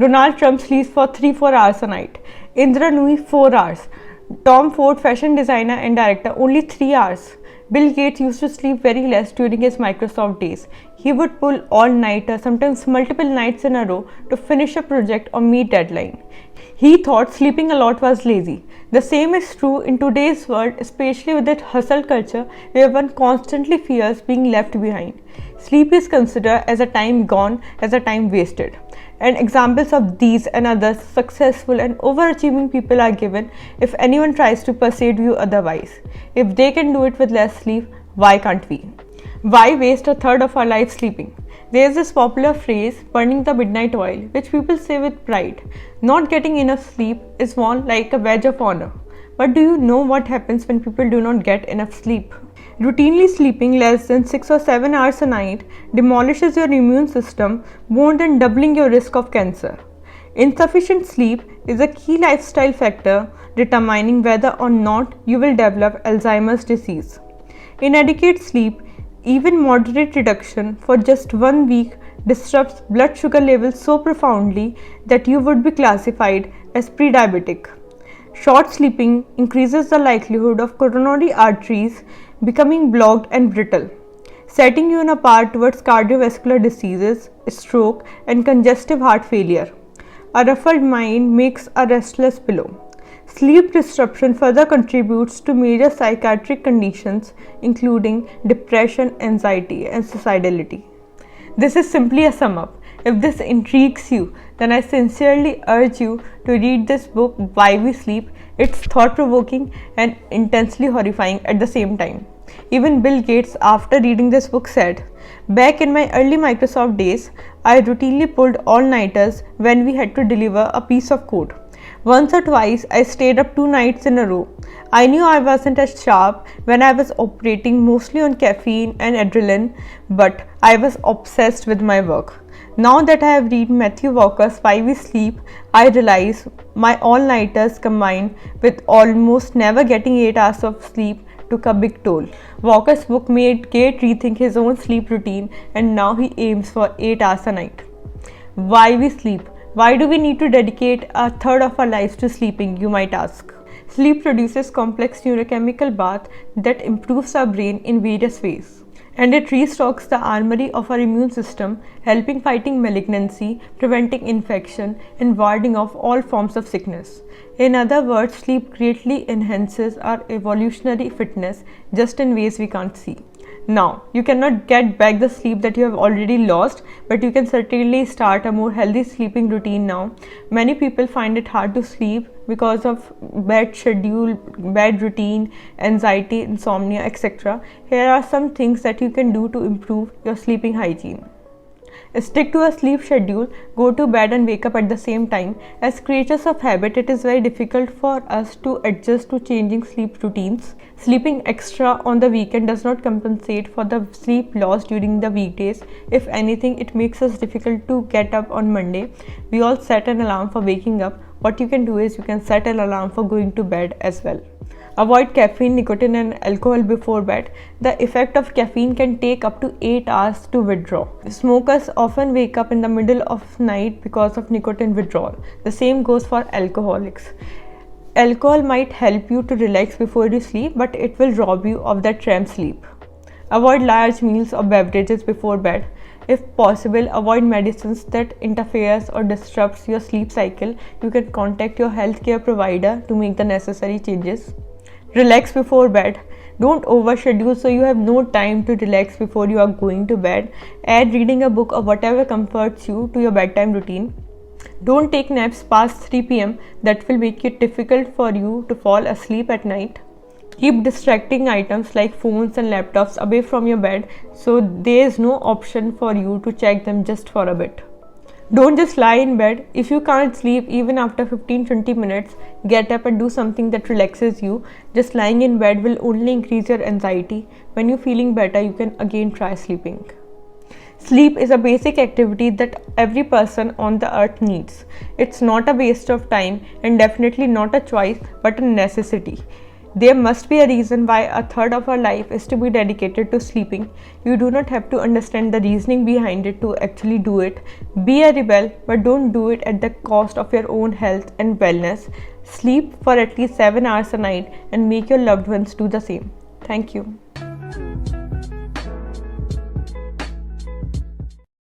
Donald Trump sleeps for 3-4 hours a night. Indra Nui 4 hours. Tom Ford, fashion designer and director, only 3 hours. Bill Gates used to sleep very less during his Microsoft days. He would pull all-nighter, sometimes multiple nights in a row to finish a project or meet deadline. He thought sleeping a lot was lazy. The same is true in today's world, especially with that hustle culture where one constantly fears being left behind. Sleep is considered as a time gone, as a time wasted. And examples of these and others successful and overachieving people are given if anyone tries to persuade you otherwise. If they can do it with less sleep, why can't we? Why waste a third of our life sleeping? There is this popular phrase, burning the midnight oil, which people say with pride. Not getting enough sleep is worn like a badge of honor. But do you know what happens when people do not get enough sleep? Routinely sleeping less than 6 or 7 hours a night demolishes your immune system, more than doubling your risk of cancer. Insufficient sleep is a key lifestyle factor determining whether or not you will develop Alzheimer's disease. Inadequate sleep, even moderate reduction for just 1 week, disrupts blood sugar levels so profoundly that you would be classified as pre-diabetic. Short sleeping increases the likelihood of coronary arteries becoming blocked and brittle, setting you on a path towards cardiovascular diseases, stroke, and congestive heart failure. A ruffled mind makes a restless pillow. Sleep disruption further contributes to major psychiatric conditions including depression, anxiety, and suicidality. This is simply a sum up. If this intrigues you, then I sincerely urge you to read this book, Why We Sleep. It's thought-provoking and intensely horrifying at the same time. Even Bill Gates, after reading this book, said, "Back in my early Microsoft days, I routinely pulled all-nighters when we had to deliver a piece of code. Once or twice, I stayed up 2 nights in a row. I knew I wasn't as sharp when I was operating mostly on caffeine and adrenaline, but I was obsessed with my work. Now that I have read Matthew Walker's Why We Sleep, I realize my all-nighters combined with almost never getting 8 hours of sleep took a big toll." Walker's book made Gates rethink his own sleep routine, and now he aims for 8 hours a night. Why we sleep? Why do we need to dedicate a third of our lives to sleeping, you might ask? Sleep produces complex neurochemical bath that improves our brain in various ways. And it restocks the armory of our immune system, helping fighting malignancy, preventing infection, and warding off all forms of sickness. In other words, sleep greatly enhances our evolutionary fitness just in ways we can't see. Now, you cannot get back the sleep that you have already lost, but you can certainly start a more healthy sleeping routine now. Many people find it hard to sleep because of bad schedule, bad routine, anxiety, insomnia, etc. Here are some things that you can do to improve your sleeping hygiene. Stick to a sleep schedule, go to bed and wake up at the same time. As creatures of habit, it is very difficult for us to adjust to changing sleep routines. Sleeping extra on the weekend does not compensate for the sleep lost during the weekdays. If anything, it makes us difficult to get up on Monday. We all set an alarm for waking up. What you can do is you can set an alarm for going to bed as well. Avoid caffeine, nicotine and alcohol before bed. The effect of caffeine can take up to 8 hours to withdraw. Smokers often wake up in the middle of night because of nicotine withdrawal. The same goes for alcoholics. Alcohol might help you to relax before you sleep, but it will rob you of that REM sleep. Avoid large meals or beverages before bed. If possible, avoid medicines that interferes or disrupts your sleep cycle. You can contact your healthcare provider to make the necessary changes. Relax before bed. Don't overschedule so you have no time to relax before you are going to bed. Add reading a book or whatever comforts you to your bedtime routine. Don't take naps past 3 p.m. That will make it difficult for you to fall asleep at night. Keep distracting items like phones and laptops away from your bed so there is no option for you to check them just for a bit. Don't just lie in bed. If you can't sleep even after 15-20 minutes, get up and do something that relaxes you. Just lying in bed will only increase your anxiety. When you're feeling better, you can again try sleeping. Sleep is a basic activity that every person on the earth needs. It's not a waste of time and definitely not a choice but a necessity. There must be a reason why a third of our life is to be dedicated to sleeping. You do not have to understand the reasoning behind it to actually do it. Be a rebel, but don't do it at the cost of your own health and wellness. Sleep for at least 7 hours a night and make your loved ones do the same. Thank you.